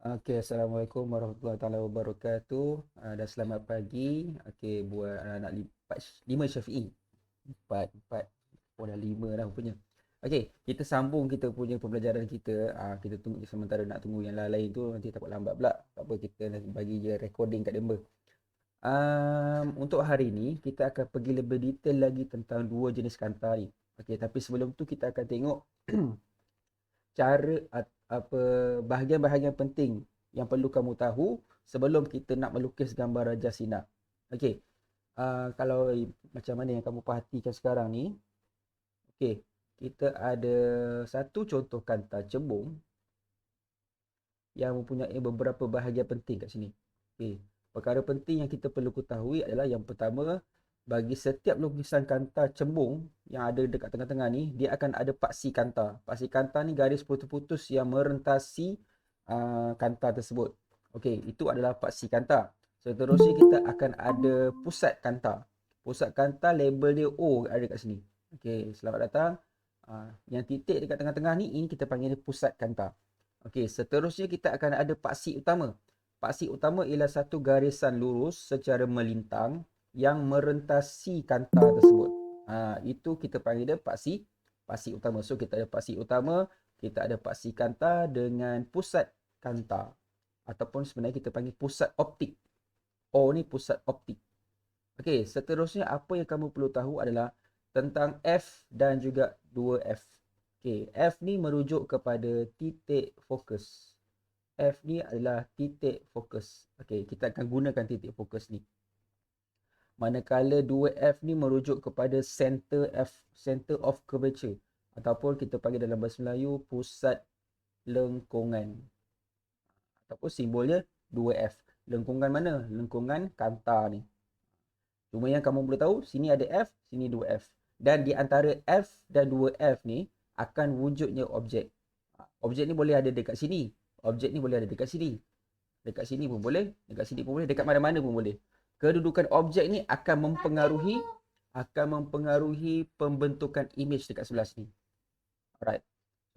Okey, Assalamualaikum warahmatullahi taala wabarakatuh. Dan selamat pagi. Okey, buat anak-anak 5 Syafi'i. 4 oh dah 5 dah rupanya. Okey, kita sambung kita punya pembelajaran kita. Kita tunggu sementara nak tunggu yang lain-lain tu nanti takut lambat pula. Tak apa, kita nak bagi je recording kat Demba. Untuk hari ni kita akan pergi lebih detail lagi tentang dua jenis kanta ni. Okey, tapi sebelum tu kita akan tengok cara apa bahagian-bahagian penting yang perlu kamu tahu sebelum kita nak melukis gambar Raja Sina. Okey. Kalau macam mana yang kamu perhatikan sekarang ni, okey, kita ada satu contoh kanta cembung yang mempunyai beberapa bahagian penting kat sini. Okey. Perkara penting yang kita perlu ketahui adalah yang pertama, bagi setiap lukisan kanta cembung yang ada dekat tengah-tengah ni, dia akan ada paksi kanta. Paksi kanta ni garis putus-putus yang merentasi kanta tersebut. Okey, itu adalah paksi kanta. Seterusnya kita akan ada pusat kanta. Pusat kanta label dia O ada kat sini. Okey, selamat datang. Yang titik dekat tengah-tengah ni, ini kita panggil dia pusat kanta. Okey, seterusnya kita akan ada paksi utama. Paksi utama ialah satu garisan lurus secara melintang yang merentasi kanta tersebut. Itu kita panggil dia paksi utama. So kita ada paksi utama, kita ada paksi kanta dengan pusat kanta. Ataupun sebenarnya kita panggil pusat optik. O ni pusat optik. Okey, seterusnya apa yang kamu perlu tahu adalah tentang F dan juga 2F. Okey, F ni merujuk kepada titik fokus. F ni adalah titik fokus. Okey, kita akan gunakan titik fokus ni. Manakala 2F ni merujuk kepada center of curvature, ataupun kita panggil dalam bahasa Melayu pusat lengkungan. Ataupun simbolnya 2F. Lengkungan mana? Lengkungan kanta ni. Cuma yang kamu boleh tahu, sini ada F, sini 2F. Dan di antara F dan 2F ni akan wujudnya objek. Objek ni boleh ada dekat sini. Objek ni boleh ada dekat sini. Dekat sini pun boleh, dekat sini pun boleh, dekat mana-mana pun boleh. Kedudukan objek ni akan mempengaruhi pembentukan image dekat sebelah sini. Alright.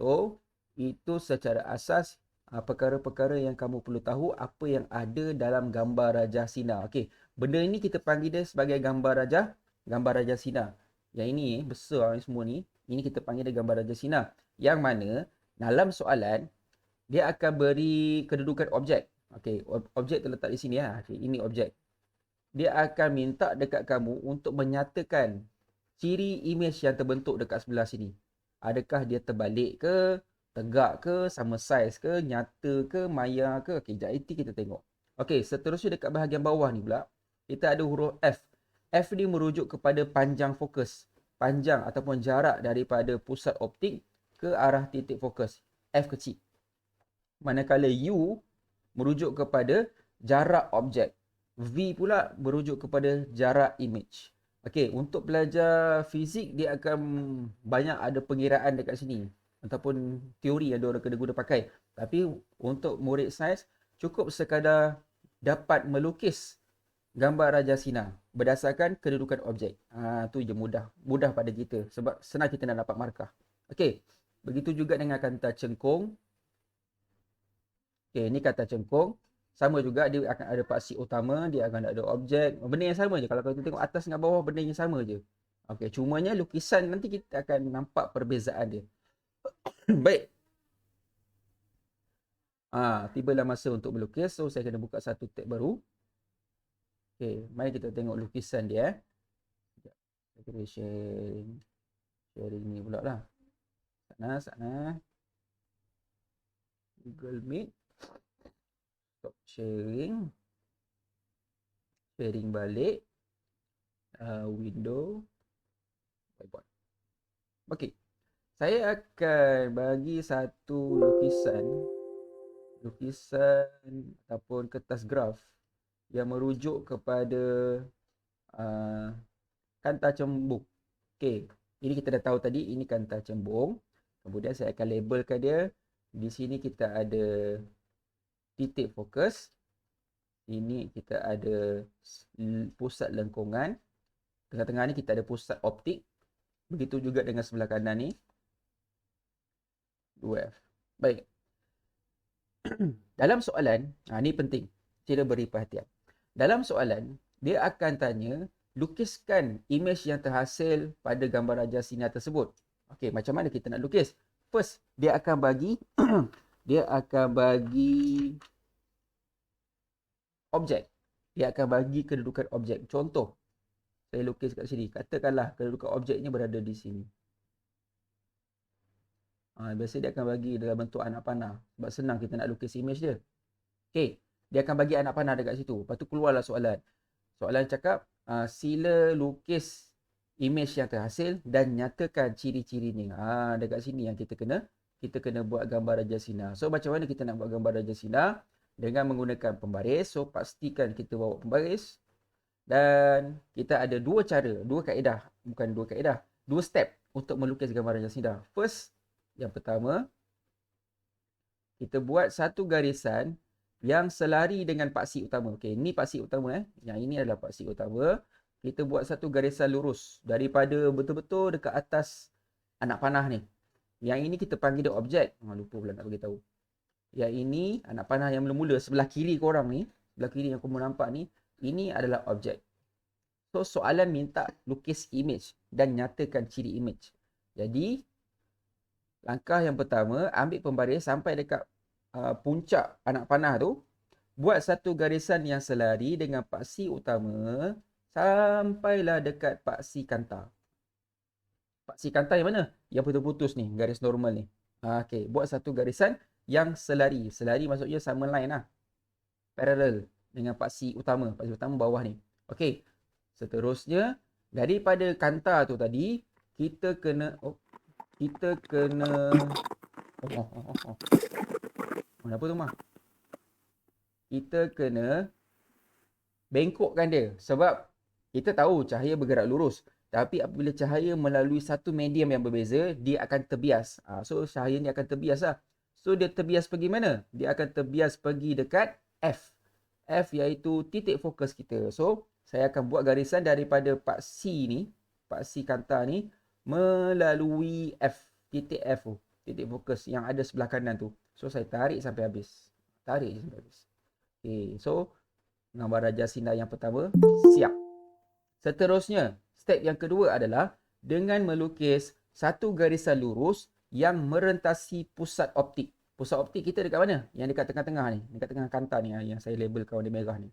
So, itu secara asas perkara-perkara yang kamu perlu tahu apa yang ada dalam gambar Raja Sina. Okey, benda ini kita panggil dia sebagai gambar Raja Sina. Yang ini besar ni semua ni, ini kita panggil dia gambar Raja Sina. Yang mana dalam soalan dia akan beri kedudukan objek. Okey, objek terletak di sini ya. Okey, ini objek. Dia akan minta dekat kamu untuk menyatakan ciri image yang terbentuk dekat sebelah sini. Adakah dia terbalik ke, tegak ke, sama saiz ke, nyata ke, maya ke? Okey, jap itu kita tengok. Okey, seterusnya dekat bahagian bawah ni pula, kita ada huruf F. F ni merujuk kepada panjang fokus. Panjang ataupun jarak daripada pusat optik ke arah titik fokus. F kecil. Manakala U merujuk kepada jarak objek. V pula merujuk kepada jarak image. Okey, untuk belajar fizik dia akan banyak ada pengiraan dekat sini ataupun teori yang diorang kena guna pakai. Tapi untuk murid sains cukup sekadar dapat melukis gambar Raja Sina berdasarkan kedudukan objek. Tu je mudah pada kita sebab senang kita nak dapat markah. Okey, begitu juga dengan kata cengkung. Okey, ni kata cengkung. Sama juga dia akan ada paksi utama, dia akan ada objek. Benda yang sama je. Kalau kita tengok atas dengan bawah benda yang sama je. Okey, cumanya lukisan nanti kita akan nampak perbezaan dia. Baik. Tibalah masa untuk melukis. So saya kena buka satu tab baru. Okey, mari kita tengok lukisan dia. Sekejap. Saya kena sharing ni pula lah. Sana. Google Meet. Stop sharing. Sharing balik. Window. Whiteboard. Okey. Saya akan bagi satu lukisan ataupun kertas graf yang merujuk kepada kanta cembung. Okey, ini kita dah tahu tadi ini kanta cembung. Kemudian saya akan labelkan dia. Di sini kita ada titik fokus. Ini kita ada pusat lengkungan. Tengah-tengah ni kita ada pusat optik. Begitu juga dengan sebelah kanan ni. 2F. Baik. Dalam soalan, ni penting. Sila beri perhatian. Dalam soalan, dia akan tanya, lukiskan imej yang terhasil pada gambar raja sinar tersebut. Okey, macam mana kita nak lukis? First, dia akan bagi dia akan bagi objek. Dia akan bagi kedudukan objek. Contoh, saya lukis kat sini. Katakanlah kedudukan objeknya berada di sini. Biasa dia akan bagi dalam bentuk anak panah. Sebab senang kita nak lukis imej dia. Okey, dia akan bagi anak panah dekat situ. Lepas tu keluarlah soalan. Soalan cakap, sila lukis imej yang terhasil dan nyatakan ciri-cirinya. Dekat sini yang kita kena buat gambar raja sinar. So macam mana kita nak buat gambar raja sinar? Dengan menggunakan pembaris. So pastikan kita bawa pembaris. Dan kita ada dua cara, dua step untuk melukis gambar raja sinar. First, yang pertama, kita buat satu garisan yang selari dengan paksi utama. Okey, ini paksi utama. Yang ini adalah paksi utama. Kita buat satu garisan lurus daripada betul-betul dekat atas anak panah ni. Yang ini kita panggil dia objek. Lupa pula nak beritahu. Yang ini anak panah yang mula-mula sebelah kiri korang ni, sebelah kiri yang korang nampak ni, ini adalah objek. So soalan minta lukis imej dan nyatakan ciri imej. Jadi langkah yang pertama, ambil pembaris sampai dekat puncak anak panah tu. Buat satu garisan yang selari dengan paksi utama sampailah dekat paksi kanta. Paksi kanta yang mana? Yang putus-putus ni, garis normal ni. Okey, buat satu garisan yang selari. Selari maksudnya sama line lah. Parallel dengan paksi utama. Paksi utama bawah ni. Okey, seterusnya daripada kanta tu tadi, kita kena apa tu mah? Kita kena bengkokkan dia. Sebab kita tahu cahaya bergerak lurus. Tapi apabila cahaya melalui satu medium yang berbeza, dia akan terbias. So cahaya ni akan terbias lah. So dia terbias pergi mana? Dia akan terbias pergi dekat F. F iaitu titik fokus kita. So saya akan buat garisan daripada paksi ni, paksi kanta ni, melalui F. Titik F tu. Titik fokus yang ada sebelah kanan tu. So saya tarik sampai habis. Tarik je sampai habis. Okay, so gambar raja sinar yang pertama siap. Seterusnya, step yang kedua adalah dengan melukis satu garisan lurus yang merentasi pusat optik. Pusat optik kita dekat mana? Yang dekat tengah-tengah ni. Dekat tengah kanta ni yang saya labelkan warna merah ni.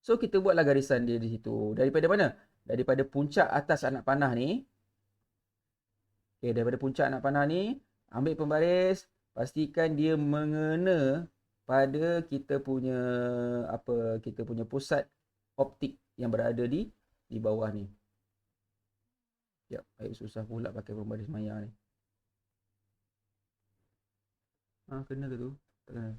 So kita buatlah garisan dia di situ. Daripada mana? Daripada puncak atas anak panah ni. Okay, daripada puncak anak panah ni, ambil pembaris, pastikan dia mengena pada kita punya pusat optik yang berada di bawah ni. Sekejap, susah pula pakai pembaris maya ni. Kena ke tu? Tak kena.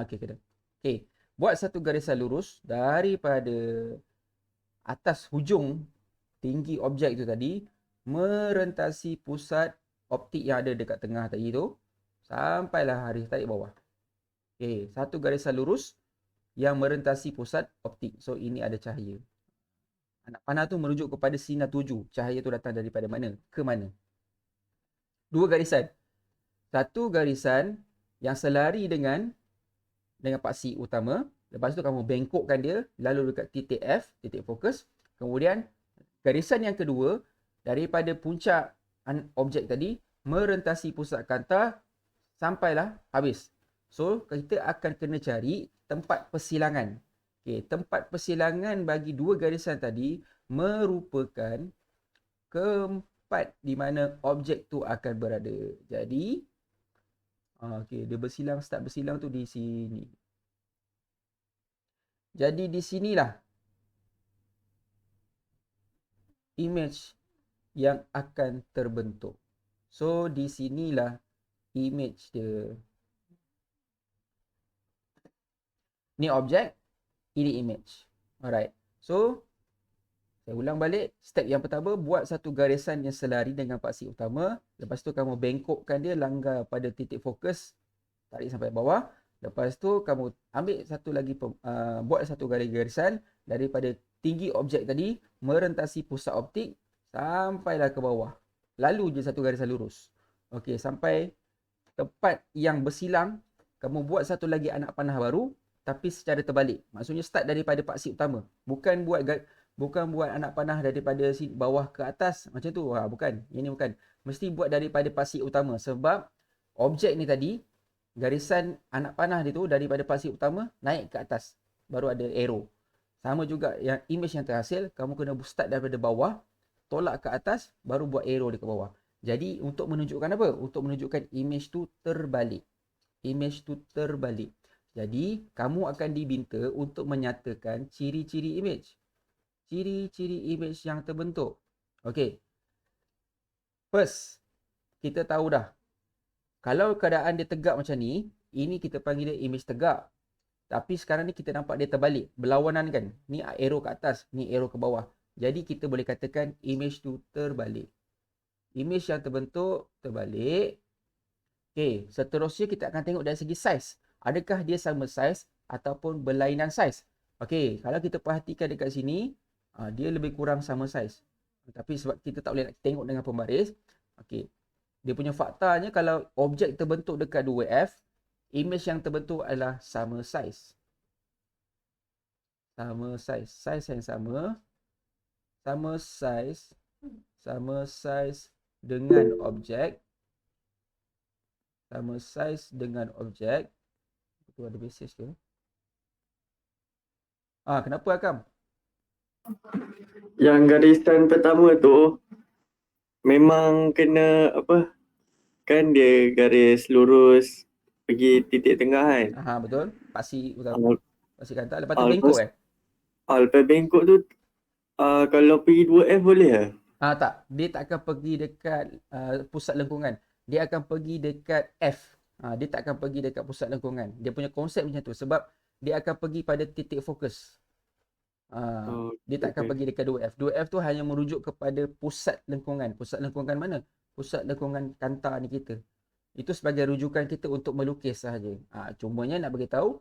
Okey, kena. Okey, buat satu garisan lurus daripada atas hujung tinggi objek itu tadi, merentasi pusat optik yang ada dekat tengah tadi tu, sampailah garis tarik bawah. Okey, satu garisan lurus yang merentasi pusat optik. So ini ada cahaya. Anak panah tu merujuk kepada sinar tuju. Cahaya tu datang daripada mana ke mana. Dua garisan. Satu garisan yang selari dengan paksi utama. Lepas tu kamu bengkokkan dia lalu dekat titik F, titik fokus. Kemudian garisan yang kedua daripada puncak objek tadi merentasi pusat kanta sampailah habis. So kita akan kena cari tempat persilangan. Okey, tempat persilangan bagi dua garisan tadi merupakan tempat di mana objek tu akan berada. Jadi okey, dia start bersilang tu di sini. Jadi di sinilah imej yang akan terbentuk. So di sinilah imej dia. Ni objek, ini imej. Alright. So saya ulang balik. Step yang pertama, buat satu garisan yang selari dengan paksi utama. Lepas tu kamu bengkokkan dia langgar pada titik fokus. Tarik sampai bawah. Lepas tu kamu ambil satu lagi, buat satu garisan daripada tinggi objek tadi merentasi pusat optik sampailah ke bawah. Lalu je satu garisan lurus. Okey, sampai tempat yang bersilang, kamu buat satu lagi anak panah baru tapi secara terbalik. Maksudnya start daripada paksi utama. Bukan buat anak panah daripada bawah ke atas macam tu. Bukan. Ini bukan. Mesti buat daripada paksi utama sebab objek ni tadi garisan anak panah dia tu daripada paksi utama naik ke atas. Baru ada arrow. Sama juga yang image yang terhasil, kamu kena start daripada bawah, tolak ke atas, baru buat arrow di ke bawah. Jadi untuk menunjukkan apa? Untuk menunjukkan image tu terbalik. Image tu terbalik. Jadi kamu akan diminta untuk menyatakan ciri-ciri image. Ciri-ciri image yang terbentuk. Okey. First, kita tahu dah. Kalau keadaan dia tegak macam ni, ini kita panggil dia image tegak. Tapi sekarang ni kita nampak dia terbalik. Berlawanan kan. Ni arrow ke atas, ni arrow ke bawah. Jadi kita boleh katakan image tu terbalik. Image yang terbentuk terbalik. Okey, seterusnya kita akan tengok dari segi saiz. Adakah dia sama saiz ataupun berlainan saiz? Okey, kalau kita perhatikan dekat sini, dia lebih kurang sama saiz. Tapi sebab kita tak boleh nak tengok dengan pembaris, okey. Dia punya faktanya kalau objek terbentuk dekat 2F, image yang terbentuk adalah sama saiz. Sama saiz. Saiz yang sama. Sama saiz. Sama saiz dengan objek. Sama saiz dengan objek. Itu ada basis ke? Kenapa Akam? Yang garisan pertama tu memang kena apa? Kan dia garis lurus pergi titik tengah kan? Betul. Paksi utama. Paksi kantar. Lepas tu bengkok lepas bengkok tu kalau pergi 2F boleh ke? Tak. Dia tak akan pergi dekat pusat lengkungan. Dia akan pergi dekat F. Dia tak akan pergi dekat pusat lengkungan. Dia punya konsep macam tu. Sebab dia akan pergi pada titik fokus. Dia tak akan pergi dekat 2F. 2F tu hanya merujuk kepada pusat lengkungan. Pusat lengkungan mana? Pusat lengkungan kantar ni kita. Itu sebagai rujukan kita untuk melukis sahaja. Cumanya nak beritahu,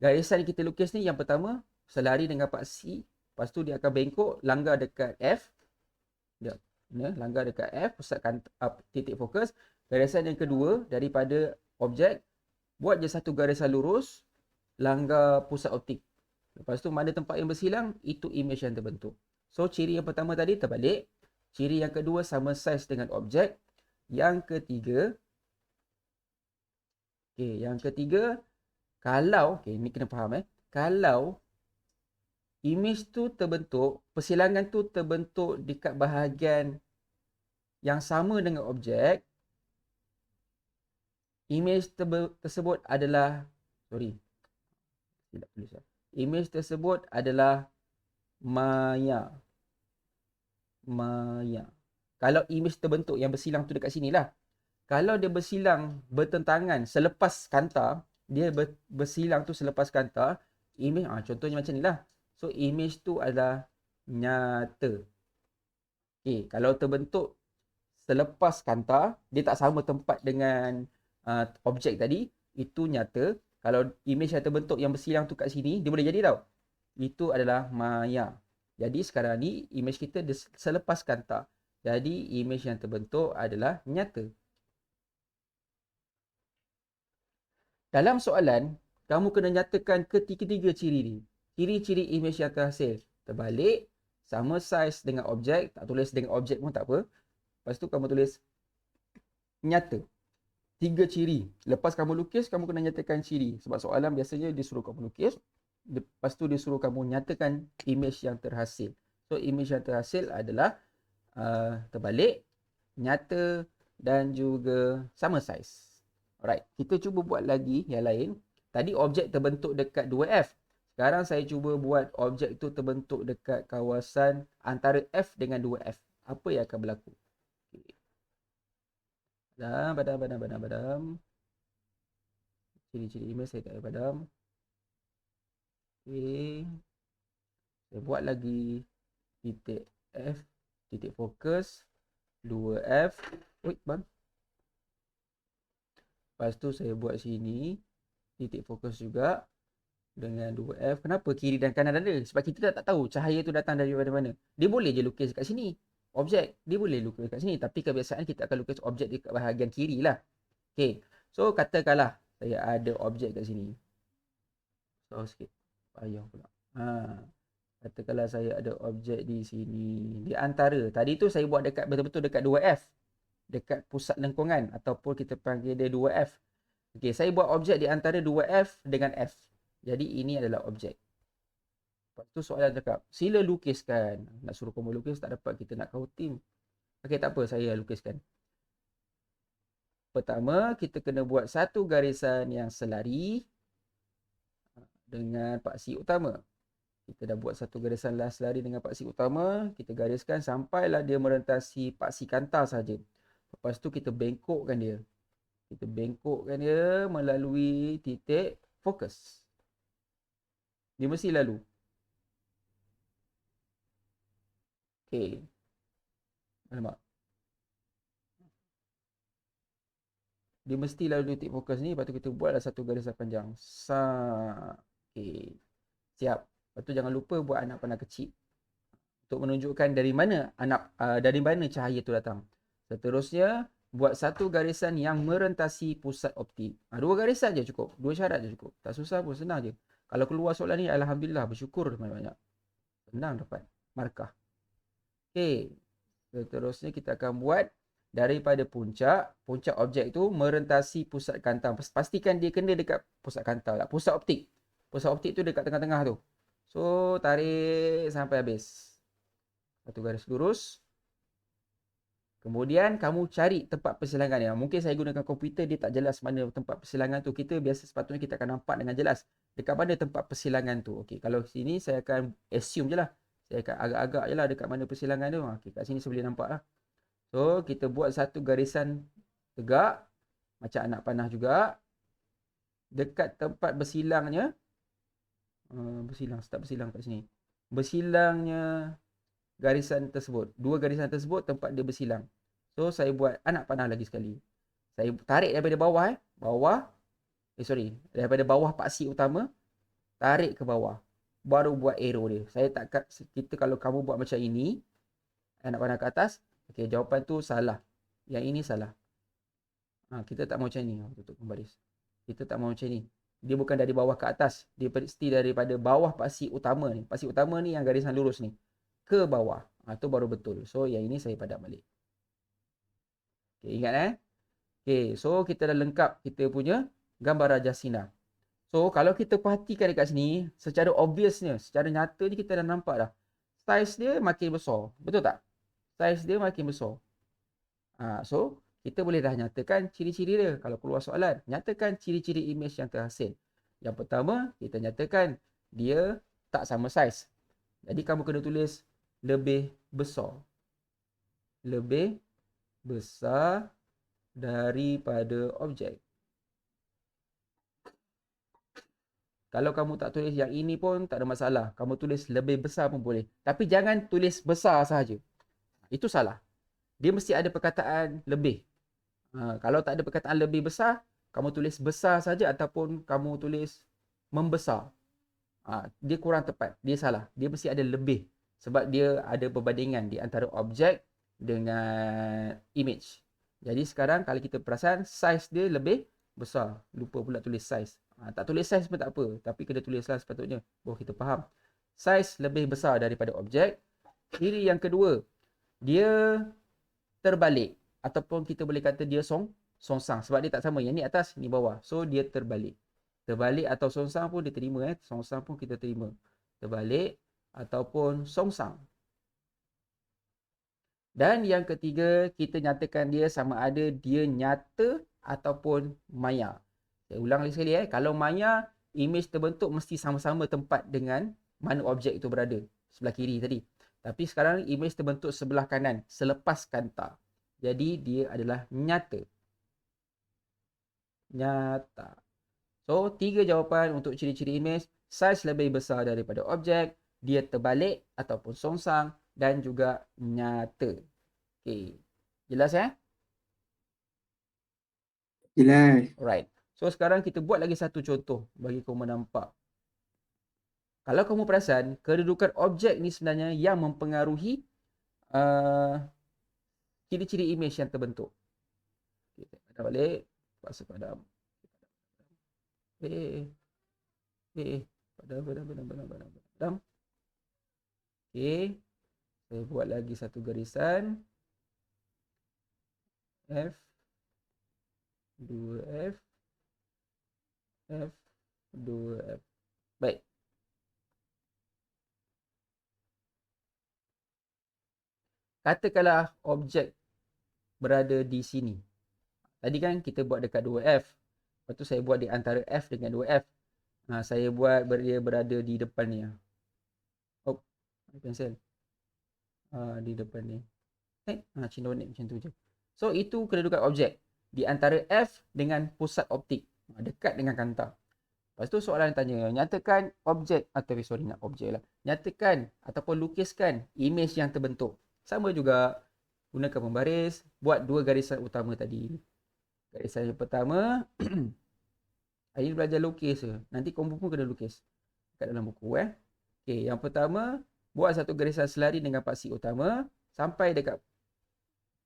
garisan kita lukis ni yang pertama, selari dengan paksi. Lepas tu dia akan bengkok, langgar dekat F. Langgar dekat F, pusat titik fokus. Garisan yang kedua, daripada objek, buat je satu garisan lurus, langgar pusat optik. Lepas tu mana tempat yang bersilang, itu image yang terbentuk. So ciri yang pertama tadi terbalik. Ciri yang kedua sama saiz dengan objek. Yang ketiga, kalau, ni kena faham kalau image tu terbentuk, persilangan tu terbentuk dekat bahagian yang sama dengan objek, image tersebut adalah, image tersebut adalah maya. Kalau image terbentuk yang bersilang tu dekat sini lah. Kalau dia bersilang bertentangan selepas kantar, dia bersilang tu selepas kantar, image, contohnya macam ni lah. So image tu adalah nyata. Kalau terbentuk selepas kantar, dia tak sama tempat dengan objek tadi, itu nyata. Kalau image yang terbentuk yang bersilang tu kat sini, dia boleh jadi tau. Itu adalah maya. Jadi sekarang ni image kita selepas kantar. Jadi image yang terbentuk adalah nyata. Dalam soalan, kamu kena nyatakan ketiga-tiga ciri ni. Ciri-ciri image yang terhasil. Terbalik, sama saiz dengan objek. Tak tulis dengan objek pun tak apa. Lepas tu kamu tulis nyata. 3 ciri. Lepas kamu lukis, kamu kena nyatakan ciri. Sebab soalan biasanya dia suruh kamu lukis. Lepas tu dia suruh kamu nyatakan image yang terhasil. So image yang terhasil adalah terbalik, nyata dan juga sama saiz. Alright, kita cuba buat lagi yang lain. Tadi objek terbentuk dekat 2F. Sekarang saya cuba buat objek tu terbentuk dekat kawasan antara F dengan 2F. Apa yang akan berlaku? Badam. Ciri-ciri image saya tak ada badam. Saya buat lagi titik F, titik fokus, 2F. Lepas tu saya buat sini titik fokus juga. dengan 2F. Kenapa kiri dan kanan ada? Sebab kita tak tahu cahaya tu datang daripada mana. Dia boleh je lukis kat sini. Objek, dia boleh lukis kat sini. Tapi kebiasaan kita akan lukis objek dekat bahagian kiri lah. Okay. So, katakanlah saya ada objek kat sini. So, sikit. Payah pula. Katakanlah saya ada objek di sini. Di antara. Tadi tu saya buat dekat betul-betul dekat 2F. Dekat pusat lengkungan. Ataupun kita panggil dia 2F. Okay, saya buat objek di antara 2F dengan F. Jadi ini adalah objek. Lepas tu soalan cakap, sila lukiskan. Nak suruh kamu lukis tak dapat, kita nak kau tim. Okay, tak apa, saya lukiskan. Pertama, kita kena buat satu garisan yang selari dengan paksi utama. Kita dah buat satu garisan selari dengan paksi utama. Kita gariskan sampailah dia merentasi paksi kantar saja. Lepas tu kita bengkokkan dia. Kita bengkokkan dia melalui titik fokus. Dia mesti lalu. Okay. Alamak. Dia mesti lalu titik fokus ni. Lepas tu kita buatlah satu garisan panjang. Okay. Siap. Lepas tu jangan lupa buat anak panah kecil. Untuk menunjukkan dari mana cahaya tu datang. Seterusnya, buat satu garisan yang merentasi pusat optik. Dua garisan je cukup. Dua syarat je cukup. Tak susah pun, senang je. Kalau keluar soalan ni, alhamdulillah, bersyukur banyak-banyak. Senang dapat markah. Okay. Seterusnya kita akan buat daripada puncak objek tu merentasi pusat kantar. Pastikan dia kena dekat pusat kantar lah. Pusat optik. Pusat optik tu dekat tengah-tengah tu. So, tarik sampai habis. Satu garis lurus. Kemudian kamu cari tempat persilangan dia. Mungkin saya gunakan komputer, dia tak jelas mana tempat persilangan tu. Kita biasa sepatutnya kita akan nampak dengan jelas. Dekat mana tempat persilangan tu. Okey, kalau sini saya akan assume je lah. Saya akan agak-agak je lah dekat mana persilangan tu. Okey, kat sini saya boleh nampak lah. So, kita buat satu garisan tegak. Macam anak panah juga. Dekat tempat bersilangnya. Start bersilang kat sini. Bersilangnya garisan tersebut. Dua garisan tersebut tempat dia bersilang. So, saya buat anak panah lagi sekali. Saya tarik daripada bawah. Daripada bawah paksi utama. Tarik ke bawah. Baru buat arrow dia. Kalau kamu buat macam ini. Anak panah ke atas. Okay, jawapan tu salah. Yang ini salah. Kita tak mau macam ni. Tutup baris. Kita tak mau macam ni. Dia bukan dari bawah ke atas. Dia mesti daripada bawah paksi utama ni. Paksi utama ni yang garisan lurus ni. Ke bawah. Tu baru betul. So, yang ini saya padam balik. Okay, ingat Okay, so kita dah lengkap kita punya gambar rajah sinar. So, kalau kita perhatikan dekat sini, secara obviousnya, secara nyata ni kita dah nampak dah. Saiz dia makin besar. Betul tak? Saiz dia makin besar. So, kita boleh dah nyatakan ciri-ciri dia. Kalau keluar soalan, nyatakan ciri-ciri imej yang terhasil. Yang pertama, kita nyatakan dia tak sama saiz. Jadi, kamu kena tulis lebih besar. Lebih besar daripada objek. Kalau kamu tak tulis yang ini pun tak ada masalah. Kamu tulis lebih besar pun boleh. Tapi jangan tulis besar sahaja. Itu salah. Dia mesti ada perkataan lebih. Kalau tak ada perkataan lebih besar, kamu tulis besar saja ataupun kamu tulis membesar. Dia kurang tepat. Dia salah. Dia mesti ada lebih. Sebab dia ada perbandingan di antara objek dengan image. Jadi sekarang kalau kita perasan, saiz dia lebih besar. Lupa pula tulis saiz. Tak tulis saiz pun tak apa. Tapi kena tulislah sepatutnya. Baru kita faham. Saiz lebih besar daripada objek. Ciri yang kedua, dia terbalik. Ataupun kita boleh kata dia songsang. Sebab dia tak sama. Yang ni atas, ni bawah. So, dia terbalik. Terbalik atau songsang pun dia terima. Songsang pun kita terima. Terbalik ataupun songsang. Dan yang ketiga, kita nyatakan dia sama ada dia nyata ataupun maya. Saya ulang lagi sekali. Kalau maya, imej terbentuk mesti sama-sama tempat dengan mana objek itu berada. Sebelah kiri tadi. Tapi sekarang imej terbentuk sebelah kanan. Selepas kantar. Jadi dia adalah nyata. Nyata. So, 3 jawapan untuk ciri-ciri imej. Saiz lebih besar daripada objek. Dia terbalik ataupun songsang. Dan juga nyata. Okay. Jelas Jelas. Alright. So, sekarang kita buat lagi satu contoh bagi kau menampak Kalau kamu perasan, kedudukan objek ni sebenarnya yang mempengaruhi ciri-ciri image yang terbentuk. Okay, padam balik. Paksa padam. Padam. Okay. Saya buat lagi satu garisan. F. 2F. F. 2F. Baik. Katakanlah objek berada di sini. Tadi kan kita buat dekat 2F. Lepas tu saya buat di antara F dengan 2F. Saya buat dia berada di depan ni. Oh, pensel. Di depan ni. Cinonik macam tu je. So, itu kedudukan objek di antara F dengan pusat optik. Dekat dengan kanta. Lepas tu soalan tanya, nyatakan objek, nak objek lah. Nyatakan ataupun lukiskan image yang terbentuk. Sama juga, gunakan pembaris, buat dua garisan utama tadi. Garisan yang pertama, ini belajar lukis je. Nanti kamu pun kena lukis kat dalam buku. Okay, yang pertama, buat satu garisan selari dengan paksi utama sampai dekat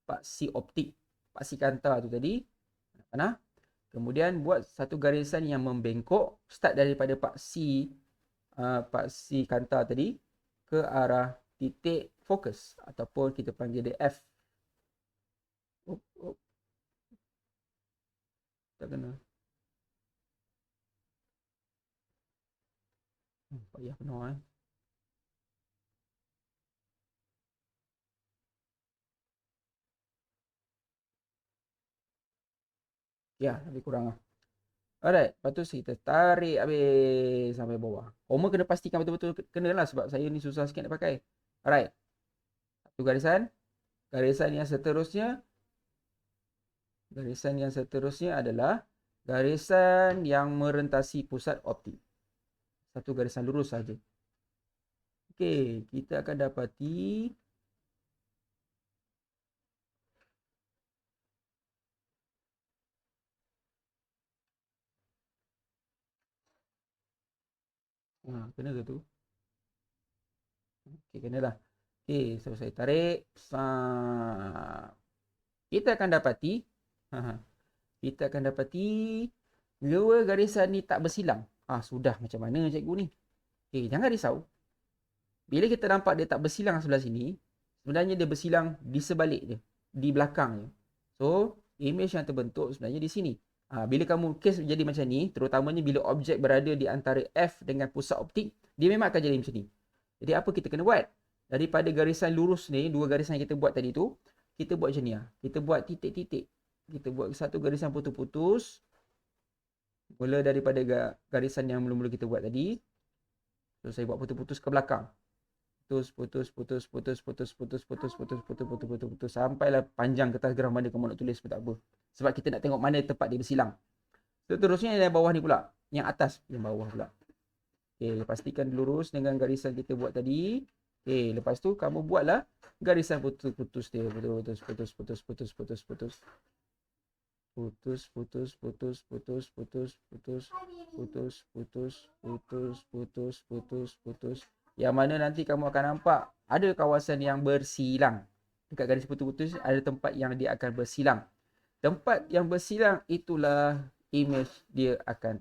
paksi optik, paksi kanta tu tadi. Panah. Kemudian buat satu garisan yang membengkok, start daripada paksi kanta tadi ke arah titik fokus ataupun kita panggil dia F. Tak kena. Payah penuh Ya, lebih kurang lah. Alright, lepas tu kita tarik habis sampai bawah. Koma kena pastikan betul-betul kena lah sebab saya ni susah sikit nak pakai. Alright. Satu garisan. Garisan yang seterusnya adalah garisan yang merentasi pusat optik. Satu garisan lurus saja. Okey, kita akan dapati kena ke tu? Okey, kena lah. Okey, so saya tarik. Kita akan dapati dua garisan ni tak bersilang. Sudah macam mana cikgu ni? Okey, jangan risau. Bila kita nampak dia tak bersilang sebelah sini, sebenarnya dia bersilang di sebalik dia, di belakang je. So, image yang terbentuk sebenarnya di sini. Bila kamu case jadi macam ni, terutamanya bila objek berada di antara F dengan pusat optik, dia memang akan jadi macam ni. Jadi apa kita kena buat? Daripada garisan lurus ni, dua garisan yang kita buat tadi tu, kita buat macam ni. Kita buat titik-titik. Kita buat satu garisan putus-putus. Mula daripada garisan yang mula-mula kita buat tadi. So, saya buat putus-putus ke belakang. Putus. Sampailah panjang kertas geram mana kamu nak tulis pun tak apa. Sebab kita nak tengok mana tempat dia bersilang. Seterusnya yang bawah ni pula. Yang atas, yang bawah pula. Okay, pastikan lurus dengan garisan kita buat tadi. Okay, lepas tu kamu buatlah garisan putus-putus dia. Putus. Yang mana nanti kamu akan nampak ada kawasan yang bersilang. Dekat garis putus-putus ada tempat yang dia akan bersilang. Tempat yang bersilang itulah image dia akan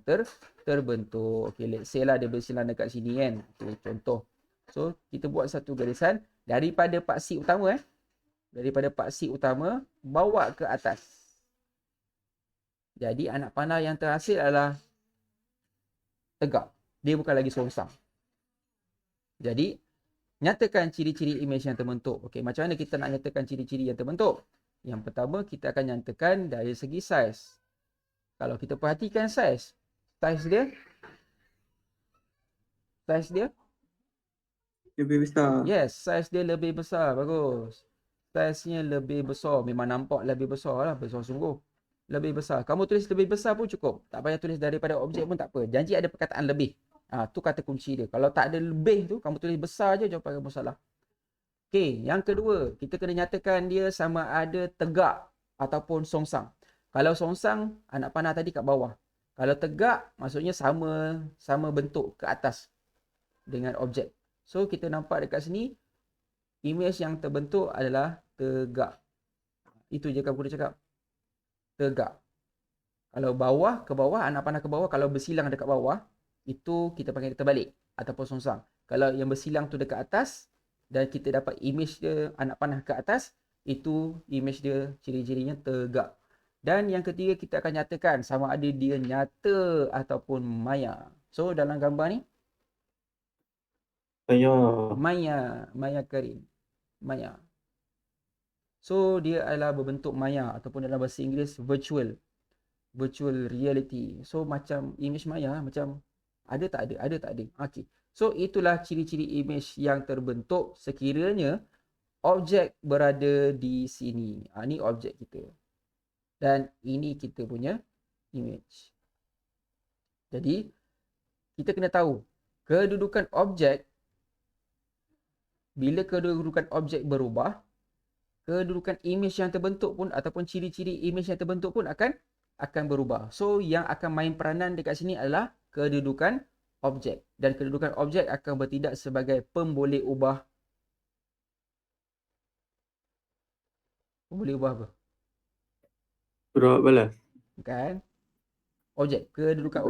terbentuk. Okay, let's say lah dia bersilang dekat sini kan. Okay, contoh. So, kita buat satu garisan daripada paksi utama. Daripada paksi utama, bawa ke atas. Jadi, anak panah yang terhasil adalah tegak. Dia bukan lagi songsang. Jadi, nyatakan ciri-ciri image yang terbentuk. Okey, macam mana kita nak nyatakan ciri-ciri yang terbentuk? Yang pertama, kita akan nyatakan dari segi saiz. Kalau kita perhatikan saiz dia lebih besar. Yes, saiz dia lebih besar. Bagus. Saiznya lebih besar. Memang nampak lebih besar lah. Besar sungguh. Lebih besar. Kamu tulis lebih besar pun cukup. Tak payah tulis daripada objek pun tak apa. Janji ada perkataan lebih. Tu kata kunci dia. Kalau tak ada lebih tu, kamu tulis besar je, jawapan kamu salah. Okey, yang kedua, kita kena nyatakan dia sama ada tegak ataupun songsang. Kalau songsang, anak panah tadi kat bawah. Kalau tegak, maksudnya sama bentuk ke atas. dengan objek. So kita nampak dekat sini image yang terbentuk adalah tegak. Itu je kan aku dah cakap. Tegak. Kalau bawah ke bawah, anak panah ke bawah, kalau bersilang dekat bawah, itu kita panggil terbalik ataupun songsang. Kalau yang bersilang tu dekat atas dan kita dapat image dia anak panah ke atas, itu image dia ciri-cirinya tegak. Dan yang ketiga kita akan nyatakan sama ada dia nyata ataupun maya. So dalam gambar ni, Ayah. maya karin, maya. So dia adalah berbentuk maya ataupun dalam bahasa Inggeris virtual reality. So macam image maya macam ada tak ada, ada tak ada. Okey. So itulah ciri-ciri image yang terbentuk sekiranya objek berada di sini. Ni objek kita. Dan ini kita punya image. Jadi kita kena tahu kedudukan objek, bila kedudukan objek berubah, kedudukan image yang terbentuk pun ataupun ciri-ciri image yang terbentuk pun akan berubah. So yang akan main peranan dekat sini adalah kedudukan objek, dan kedudukan objek akan bertindak sebagai pemboleh ubah. Pemboleh ubah apa? Berawak balas. Kan? Objek, kedudukan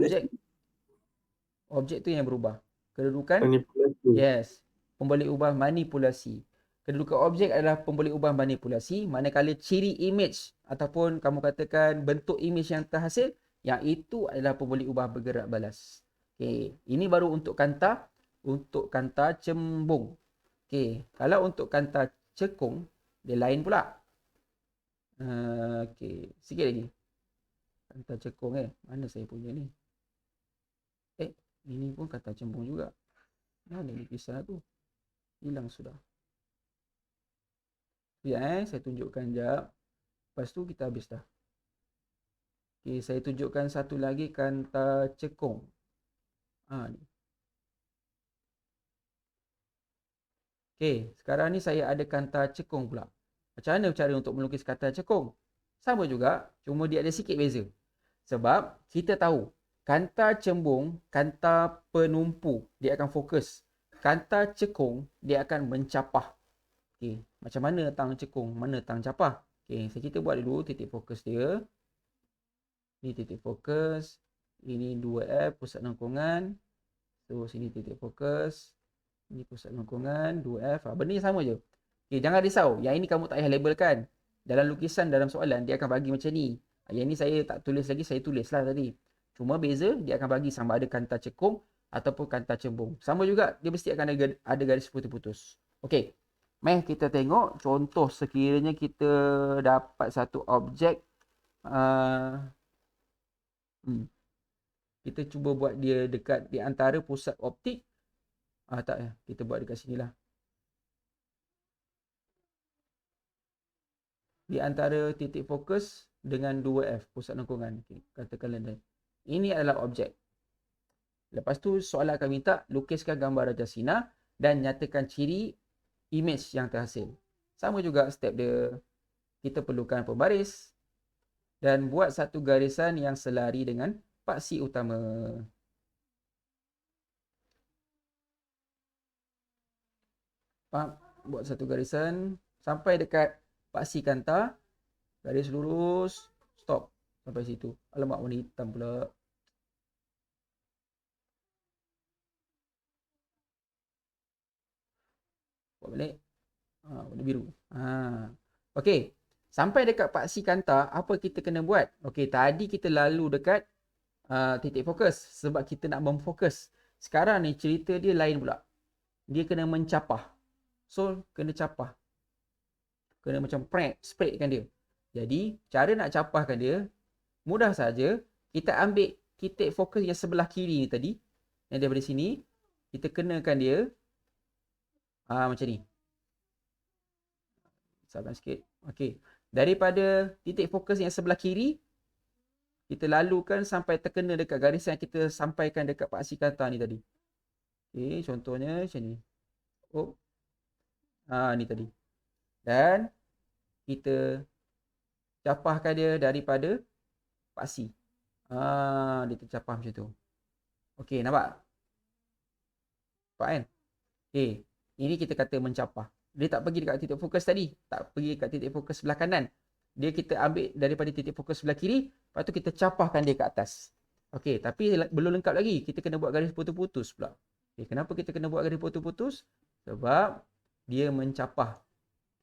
objek tu yang berubah. Kedudukan, Manipulasi. yes, pemboleh ubah manipulasi. Kedudukan objek adalah pemboleh ubah manipulasi, manakala ciri image ataupun kamu katakan bentuk image yang terhasil, yang itu adalah pemboleh ubah bergerak balas. Okey, ini baru untuk kanta cembung. Okey, kalau untuk kanta cekung, dia lain pula. Okey, sikit lagi. Kanta cekung mana saya punya ni? Ini pun kata cembung juga. Mana lukisan aku? Hilang sudah. Ya, saya tunjukkan jap. Lepas tu kita habis dah. Okey, saya tunjukkan satu lagi kanta cekung. Ni. Okey, sekarang ni saya ada kanta cekung pula. Macam mana cara untuk melukis kanta cekung? Sama juga, cuma dia ada sikit beza. Sebab kita tahu kanta cembung, kanta penumpu, dia akan fokus. Kanta cekung, dia akan mencapah. Okey, macam mana tang cekung, mana tang capah? Okey, kita buat dulu titik fokus dia. Ni titik fokus. Ini 2F, pusat lengkungan. So, sini titik fokus. Ini pusat lengkungan, 2F. Benda ni sama je. Okey, jangan risau. Yang ini kamu tak payah labelkan. Dalam lukisan, dalam soalan, dia akan bagi macam ni. Yang ni saya tak tulis lagi, saya tulislah tadi. Cuma beza, dia akan bagi sama ada kanta cekung ataupun kanta cembung. Sama juga, dia mesti akan ada garis putus-putus. Okey. Mari kita tengok contoh sekiranya kita dapat satu objek. Kita cuba buat dia dekat di antara pusat optik. Tak ya, kita buat dekat sini lah. Di antara titik fokus dengan 2F, pusat lengkungan. Okay, katakanlah dia. Ini adalah objek. Lepas tu soalan akan minta lukiskan gambar Raja Sina dan nyatakan ciri image yang terhasil. Sama juga step dia. Kita perlukan pembaris dan buat satu garisan yang selari dengan paksi utama. Buat satu garisan sampai dekat paksi kanta, garis lurus, stop sampai situ. Alamak, warna hitam pula. Buat balik. Warna biru. Okey. Sampai dekat paksi kanta, apa kita kena buat? Okey, tadi kita lalu dekat titik fokus sebab kita nak memfokus. Sekarang ni cerita dia lain pula. Dia kena mencapah. So, kena capah. Kena macam spreadkan dia. Jadi, cara nak capahkan dia, mudah saja. Kita ambil titik fokus yang sebelah kiri ni tadi. Yang daripada sini. Kita kenakan dia. Macam ni. Sabarkan sikit. Okey. Daripada titik fokus yang sebelah kiri, kita lalukan sampai terkena dekat garis yang kita sampaikan dekat paksi kanta ni tadi. Okey, contohnya macam ni. Ni tadi. Dan kita capahkan dia daripada paksi. Dia tercapah macam tu. Okey, nampak? Nampak kan? Okay. Ini kita kata mencapah. Dia tak pergi dekat titik fokus tadi. Tak pergi dekat titik fokus sebelah kanan. Dia kita ambil daripada titik fokus sebelah kiri. Lepas tu kita capahkan dia ke atas. Okey, tapi belum lengkap lagi. Kita kena buat garis putus-putus pula. Okay, kenapa kita kena buat garis putus-putus? Sebab dia mencapah.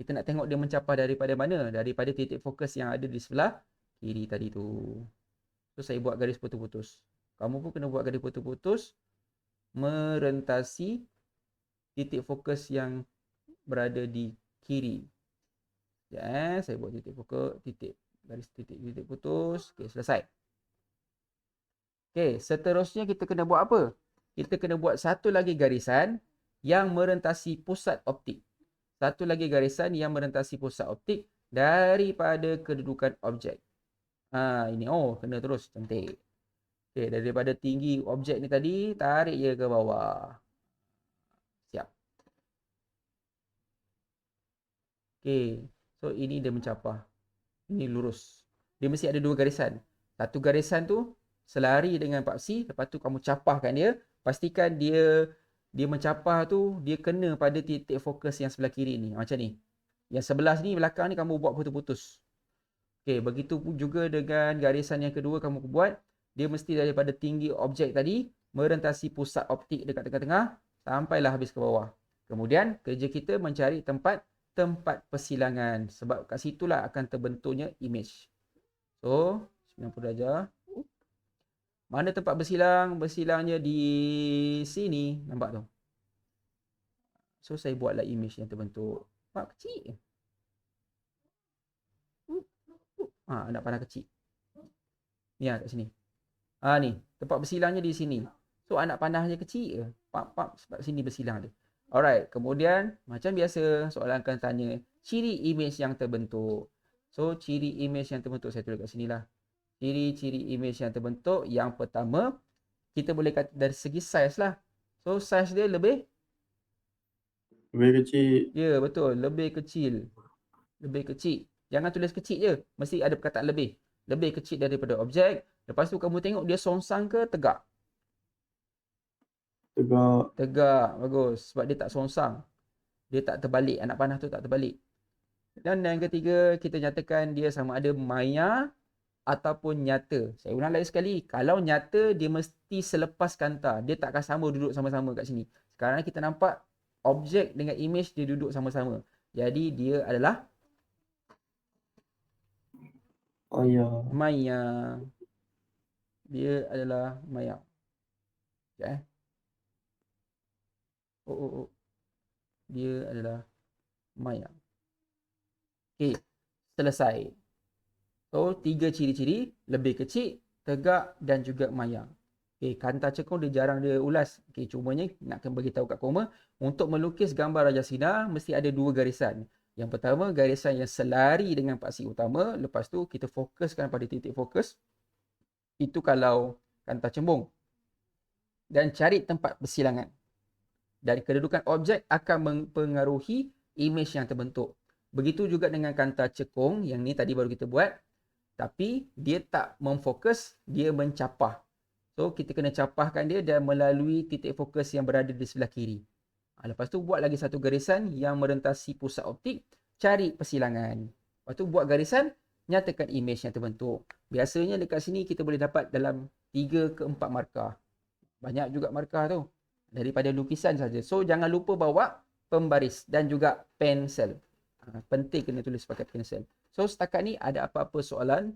Kita nak tengok dia mencapah daripada mana? Daripada titik fokus yang ada di sebelah kiri tadi tu. So, saya buat garis putus-putus. Kamu pun kena buat garis putus-putus merentasi titik fokus yang berada di kiri. Ya, saya buat titik fokus, garis titik putus. Okey, selesai. Okey, seterusnya kita kena buat apa? Kita kena buat satu lagi garisan yang merentasi pusat optik. Satu lagi garisan yang merentasi pusat optik daripada kedudukan objek. Ini kena terus, cantik. Okey, daripada tinggi objek ni tadi, tarik je ke bawah. Siap. Okey, so ini dia mencapah. Ini lurus. Dia mesti ada dua garisan. Satu garisan tu selari dengan paksi, lepas tu kamu capahkan dia, pastikan dia mencapah tu dia kena pada titik fokus yang sebelah kiri ni, macam ni. Yang sebelah sini belakang ni kamu buat putus-putus. Okey, begitu juga dengan garisan yang kedua kamu buat, dia mesti daripada tinggi objek tadi merentasi pusat optik dekat tengah-tengah sampailah habis ke bawah. Kemudian kerja kita mencari tempat persilangan, sebab kat situlah akan terbentuknya image. So 90 darjah. Mana tempat bersilang? Bersilangnya di sini. Nampak tu? So, saya buatlah image yang terbentuk. Kecil. Anak panah kecil. Ni kat sini. Ni. Tempat bersilangnya di sini. So, anak panahnya kecil. Sebab sini bersilang dia. Alright. Kemudian, macam biasa, soalan akan tanya ciri image yang terbentuk. So, ciri image yang terbentuk saya tulis kat sini lah. Ciri-ciri image yang terbentuk, yang pertama, kita boleh kata dari segi saiz lah. So, saiz dia lebih kecil. Ya, betul. Lebih kecil. Lebih kecil. Jangan tulis kecil je. Mesti ada perkataan lebih. Lebih kecil daripada objek. Lepas tu kamu tengok dia songsang ke tegak? Tegak. Tegak. Bagus. Sebab dia tak songsang. Dia tak terbalik. Anak panah tu tak terbalik. Dan yang ketiga, kita nyatakan dia sama ada maya ataupun nyata. Saya ulang lagi sekali. Kalau nyata, dia mesti selepas kanta. Dia tak akan sama duduk sama-sama kat sini. Sekarang kita nampak objek dengan image dia duduk sama-sama. Jadi dia adalah maya. Dia adalah maya. Ya. Dia adalah maya. Okey, selesai. So, 3 ciri-ciri, lebih kecil, tegak dan juga maya. Okey, kanta cekung dia jarang dia ulas. Okey, cumanya nak bagi tahu kat koma, untuk melukis gambar Raja Sinar mesti ada 2 garisan. Yang pertama, garisan yang selari dengan paksi utama, lepas tu kita fokuskan pada titik fokus. Itu kalau kanta cembung. Dan cari tempat bersilangan. Dan kedudukan objek akan mempengaruhi image yang terbentuk. Begitu juga dengan kanta cekung, yang ni tadi baru kita buat. Tapi dia tak memfokus, dia mencapah. So, kita kena capahkan dia dan melalui titik fokus yang berada di sebelah kiri. Lepas tu, buat lagi satu garisan yang merentasi pusat optik. Cari persilangan. Lepas tu, buat garisan, nyatakan image yang terbentuk. Biasanya dekat sini kita boleh dapat dalam 3 ke 4 markah. Banyak juga markah tu. Daripada lukisan saja. So, jangan lupa bawa pembaris dan juga pensel. Penting kena tulis pakai pensel. So, setakat ni ada apa-apa soalan?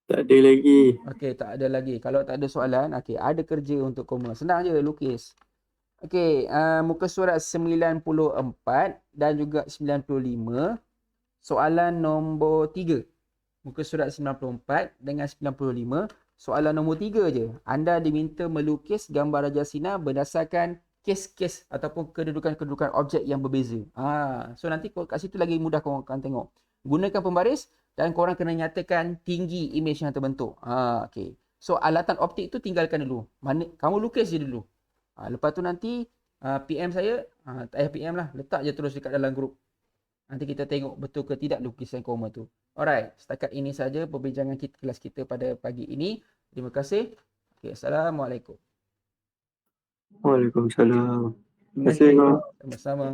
Tak ada lagi. Okey, tak ada lagi. Kalau tak ada soalan, okey, ada kerja untuk koma. Senang je lukis. Okey, muka surat 94 dan juga 95. Soalan nombor 3. Muka surat 94 dengan 95. Soalan nombor 3 je. Anda diminta melukis gambar Raja Sinar berdasarkan kes-kes ataupun kedudukan-kedudukan objek yang berbeza. So nanti kat situ lagi mudah korang akan tengok. Gunakan pembaris dan korang kena nyatakan tinggi image yang terbentuk. Okay. So alatan optik tu tinggalkan dulu. Kamu lukis je dulu. Lepas tu nanti PM saya, tak payah PM lah. Letak je terus dekat dalam grup. Nanti kita tengok betul ke tidak lukisan koma tu. Alright, setakat ini saja perbincangan kelas kita pada pagi ini. Terima kasih. Okay, Assalamualaikum. Waalaikumsalam. Terima kasih Okey, kau. sama-sama.